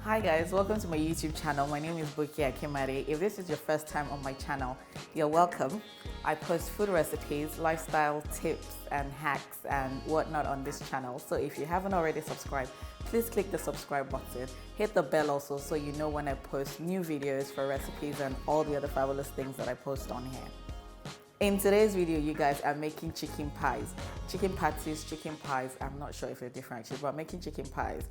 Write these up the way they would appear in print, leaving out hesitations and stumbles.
Hi guys, welcome to my YouTube channel. My name is Buki Akimade. If this is your first time on my channel, you're welcome. I post food recipes, lifestyle tips and hacks and whatnot on this channel. So if you haven't already subscribed, please click the subscribe button. Hit the bell also so you know when I post new videos for recipes and all the other fabulous things that I post on here. In today's video, you guys are making chicken pies. Chicken patties, chicken pies, I'm not sure if they're different actually, but I'm making chicken pies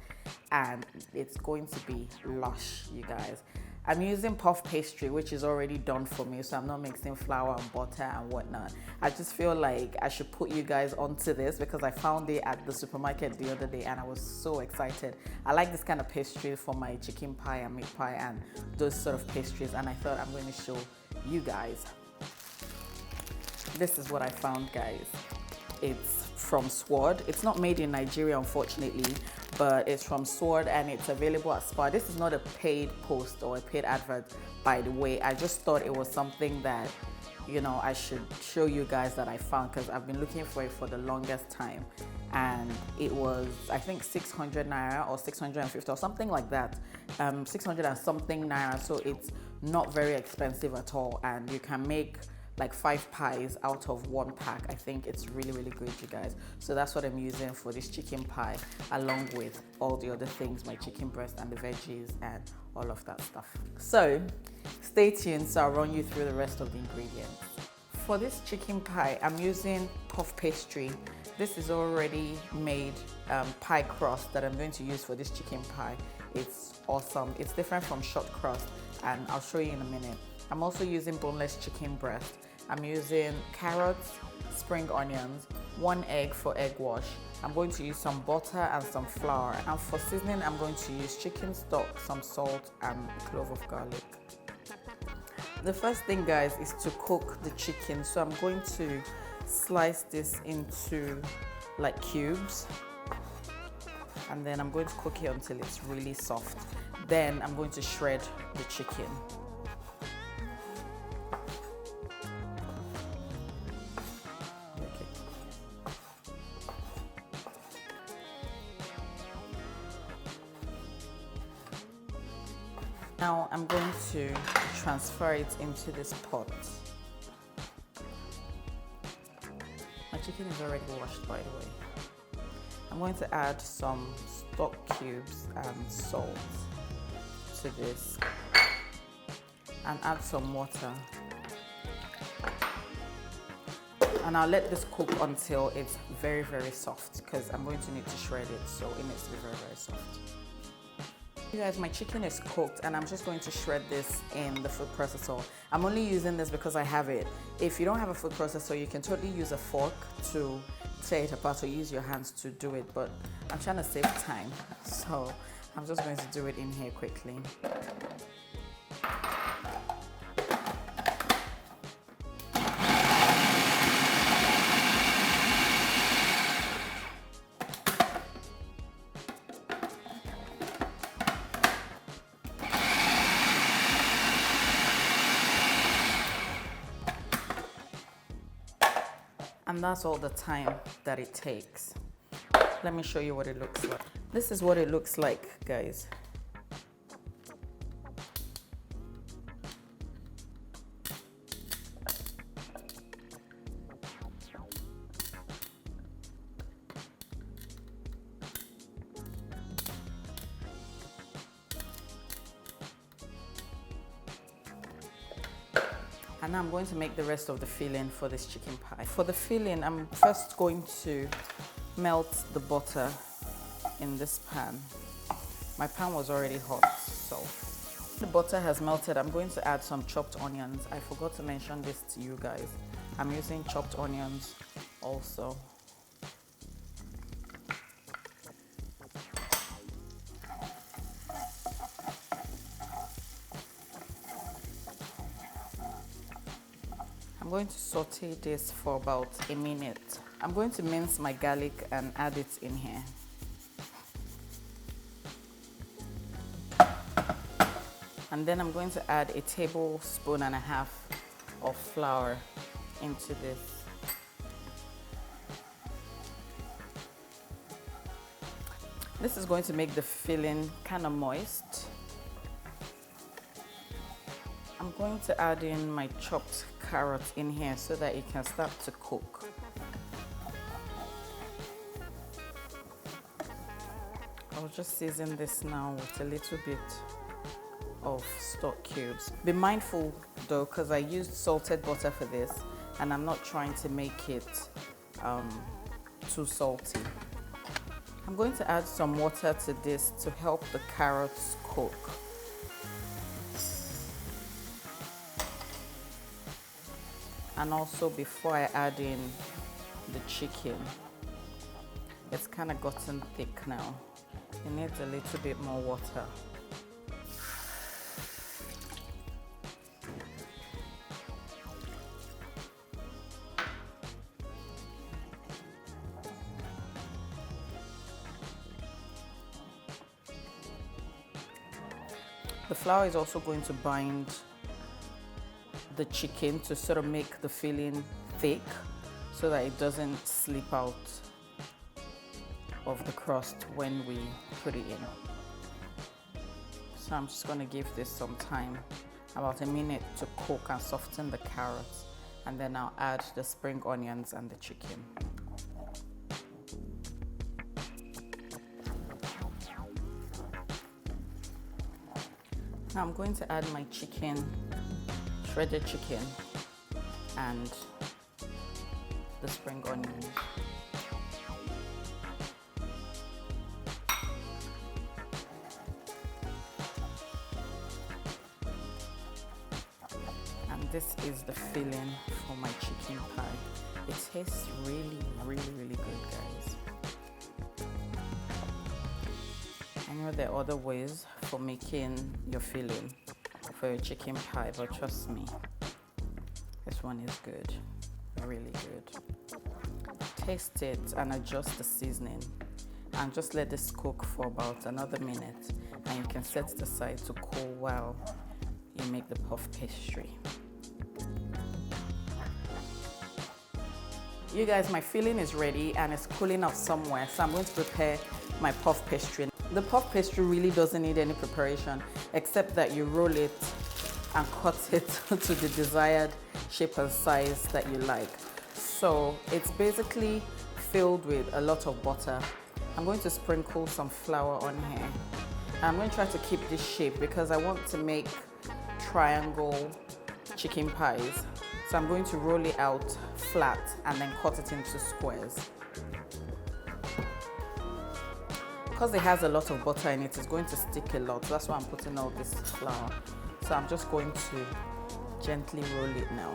and it's going to be lush, you guys. I'm using puff pastry, which is already done for me, so I'm not mixing flour and butter and whatnot. I just feel like I should put you guys onto this because I found it at the supermarket the other day and I was so excited. I like this kind of pastry for my chicken pie and meat pie and those sort of pastries, and I thought I'm going to show you guys. This is what I found, guys. It's from Sword. It's not made in Nigeria, unfortunately, but it's from Sword and it's available at Spar. This is not a paid post or a paid advert, by the way. I just thought it was something that, you know, I should show you guys that I found because I've been looking for it for the longest time. And it was, I think, 600 naira or 650 or something like that. 600 and something naira. So it's not very expensive at all. And you can make like 5 pies out of 1 pack. I think it's really, really good, you guys. So that's what I'm using for this chicken pie, along with all the other things, my chicken breast and the veggies and all of that stuff. So stay tuned so I'll run you through the rest of the ingredients. For this chicken pie, I'm using puff pastry. This is already made pie crust that I'm going to use for this chicken pie. It's awesome. It's different from short crust and I'll show you in a minute. I'm also using boneless chicken breast. I'm using carrots, spring onions, 1 egg for egg wash. I'm going to use some butter and some flour. And for seasoning, I'm going to use chicken stock, some salt, and a clove of garlic. The first thing, guys, is to cook the chicken. So I'm going to slice this into like cubes. And then I'm going to cook it until it's really soft. Then I'm going to shred the chicken. Now I'm going to transfer it into this pot. My chicken is already washed, by the way. I'm going to add some stock cubes and salt to this and add some water. And I'll let this cook until it's very, very soft because I'm going to need to shred it, so it needs to be very, very soft. You guys, my chicken is cooked and I'm just going to shred this in the food processor. I'm only using this because I have it. If you don't have a food processor, you can totally use a fork to tear it apart or use your hands to do it, but I'm trying to save time, so I'm just going to do it in here quickly. And that's all the time that it takes. Let me show you what it looks like. This is what it looks like, guys. And now I'm going to make the rest of the filling for this chicken pie. For the filling, I'm first going to melt the butter in this pan. My pan was already hot, so the butter has melted. I'm going to add some chopped onions. I forgot to mention this to you guys. I'm using chopped onions also. I'm going to saute this for about a minute. I'm going to mince my garlic and add it in here. And then I'm going to add a tablespoon and a half of flour into this. This is going to make the filling kind of moist. I'm going to add in my chopped carrot in here so that it can start to cook. I'll just season this now with a little bit of stock cubes. Be mindful though, because I used salted butter for this and I'm not trying to make it too salty. I'm going to add some water to this to help the carrots cook. And also before I add in the chicken, it's kind of gotten thick now. It needs a little bit more water. The flour is also going to bind the chicken to sort of make the filling thick so that it doesn't slip out of the crust when we put it in. So I'm just going to give this some time, about a minute, to cook and soften the carrots, and then I'll add the spring onions and the chicken. Now I'm going to add my chicken, shredded chicken, and the spring onions. And this is the filling for my chicken pie. It tastes really, really, really good, guys. I know there are other ways for making your filling for your chicken pie, but trust me, this one is good, really good. Taste it and adjust the seasoning and just let this cook for about another minute, and you can set it aside to cool while you make the puff pastry. You guys, my filling is ready and it's cooling off somewhere, so I'm going to prepare my puff pastry. The puff pastry really doesn't need any preparation except that you roll it and cut it to the desired shape and size that you like. So it's basically filled with a lot of butter. I'm going to sprinkle some flour on here. I'm going to try to keep this shape because I want to make triangle chicken pies. So I'm going to roll it out flat and then cut it into squares. Because it has a lot of butter in it, it's going to stick a lot. That's why I'm putting all this flour. So I'm just going to gently roll it now.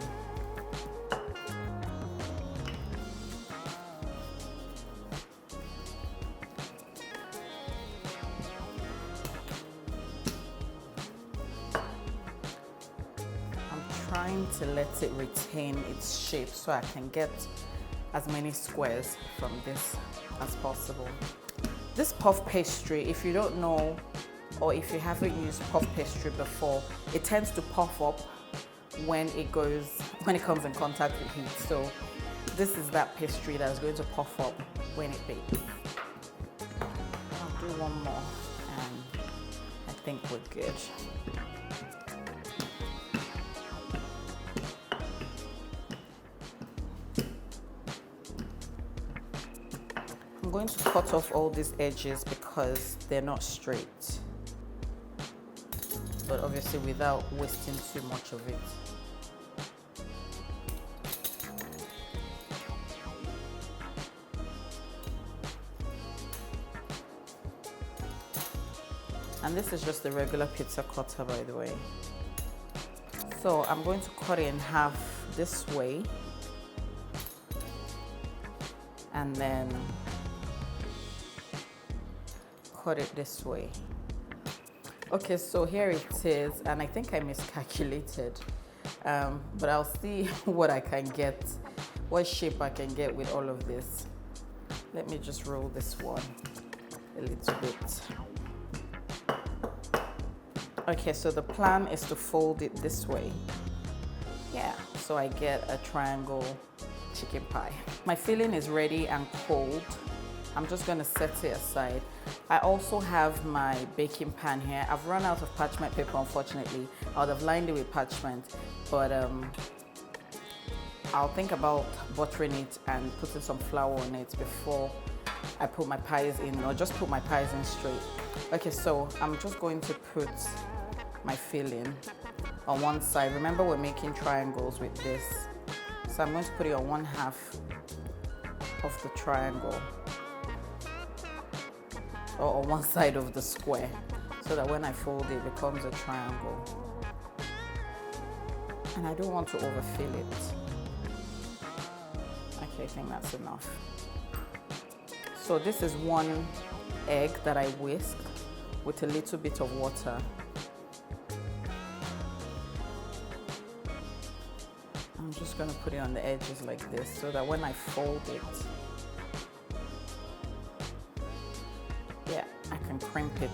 I'm trying to let it retain its shape so I can get as many squares from this as possible. This puff pastry, if you don't know or if you haven't used puff pastry before, it tends to puff up when it comes in contact with heat. So this is that pastry that's going to puff up when it bakes. I'll do one more and I think we're good. I'm going to cut off all these edges because they're not straight, but obviously without wasting too much of it. And this is just a regular pizza cutter, by the way. So I'm going to cut it in half this way, and then cut it this way. Okay, so here it is, and I think I miscalculated, but I'll see what I can get, what shape I can get with all of this. Let me just roll this one a little bit. Okay, so the plan is to fold it this way. Yeah, so I get a triangle chicken pie. My filling is ready and cold. I'm just gonna set it aside. I also have my baking pan here. I've run out of parchment paper, unfortunately. I would have lined it with parchment, but I'll think about buttering it and putting some flour on it before I put my pies in, or just put my pies in straight. Okay, so I'm just going to put my filling on one side. Remember, we're making triangles with this. So I'm going to put it on 1/2 of the triangle, or on one side of the square, so that when I fold it, it becomes a triangle. And I don't want to overfill it. Okay, I think that's enough. So this is 1 egg that I whisked with a little bit of water. I'm just going to put it on the edges like this, so that when I fold it, yeah, I can crimp it.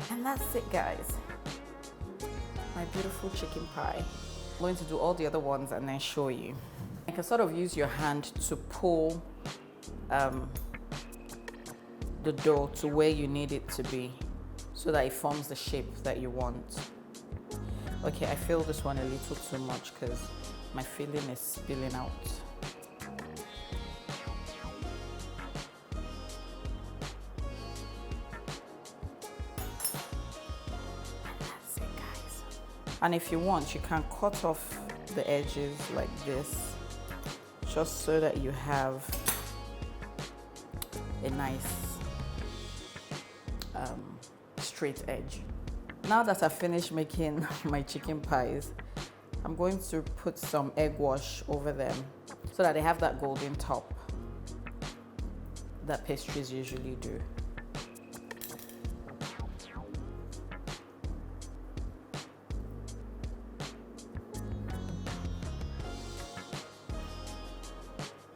And that's it, guys. My beautiful chicken pie. I'm going to do all the other ones and then show you. You can sort of use your hand to pull the dough to where you need it to be, so that it forms the shape that you want. Okay, I feel this one a little too much because my filling is spilling out. That's it, guys. And if you want, you can cut off the edges like this, just so that you have a nice straight edge. Now that I've finished making my chicken pies, I'm going to put some egg wash over them so that they have that golden top that pastries usually do.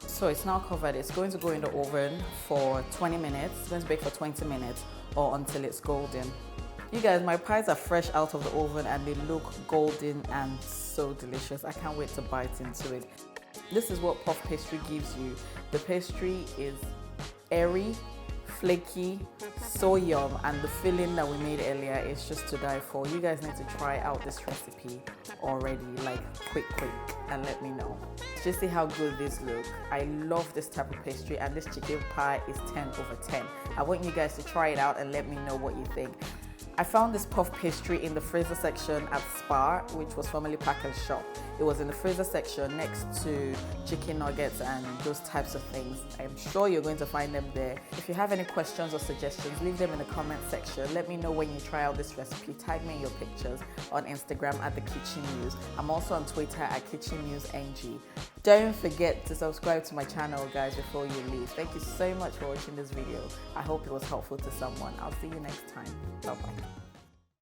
So it's now covered. It's going to go in the oven for 20 minutes. It's going to bake for 20 minutes or until it's golden. You guys, my pies are fresh out of the oven and they look golden and so delicious. I can't wait to bite into it. This is what puff pastry gives you. The pastry is airy, flaky, so yum, and the filling that we made earlier is just to die for. You guys need to try out this recipe already, like quick, and let me know. Just see how good this looks. I love this type of pastry, and this chicken pie is 10/10. I want you guys to try it out and let me know what you think. I found this puff pastry in the freezer section at Spar, which was formerly Packers Shop. It was in the freezer section next to chicken nuggets and those types of things. I'm sure you're going to find them there. If you have any questions or suggestions, leave them in the comment section. Let me know when you try out this recipe. Tag me in your pictures on Instagram at The Kitchen Muse. I'm also on Twitter at KitchenMuseNG. Don't forget to subscribe to my channel, guys, before you leave. Thank you so much for watching this video. I hope it was helpful to someone. I'll see you next time. Bye-bye.